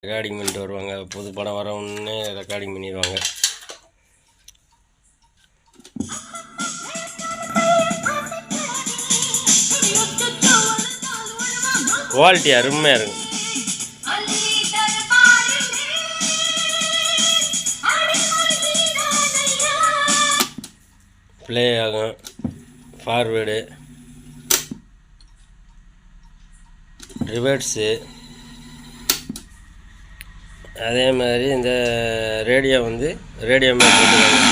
Recording பண்ணிட்டு வருவாங்க. புது படம் வரவுன்னே ரெக்கார்டிங் பண்ணிடுவாங்க. குவாலிட்டி அருமையாக இருக்கும். ப்ளே ஆகும், ஃபார்வேர்டு, ரிவர்ஸு. அதே மாதிரி இந்த ரேடியோ ரேடியோ மாதிரி போட்டுருக்காங்க.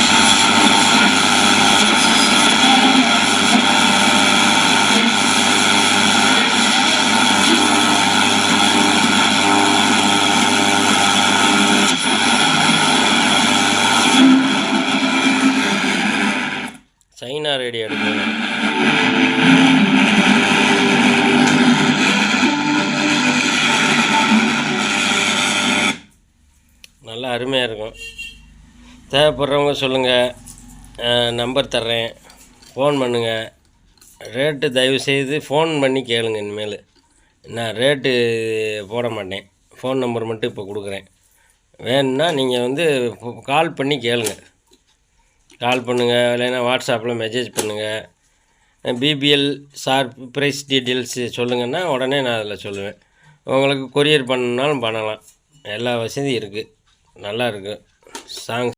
சைனா ரேடியோ எடுக்கணும். நல்லா அருமையாக இருக்கும். தேவைப்படுறவங்க சொல்லுங்கள், நம்பர் தர்றேன், ஃபோன் பண்ணுங்கள். ரேட்டு தயவுசெய்து ஃபோன் பண்ணி கேளுங்க. இனிமேல் நான் ரேட்டு போட மாட்டேன், ஃபோன் நம்பர் மட்டும் இப்போ கொடுக்குறேன். வேணும்னா நீங்கள் கால் பண்ணி கேளுங்க. கால் பண்ணுங்கள், இல்லைன்னா வாட்ஸ்அப்பில் மெசேஜ் பண்ணுங்கள். பிபிஎல் ப்ரைஸ் டீட்டெயில்ஸு சொல்லுங்கன்னா உடனே நான் அதில் சொல்லுவேன். உங்களுக்கு கொரியர் பண்ணணுன்னாலும் பண்ணலாம். எல்லா வசதியும் இருக்குது. நல்லா இருக்குது. சாங்ஸ்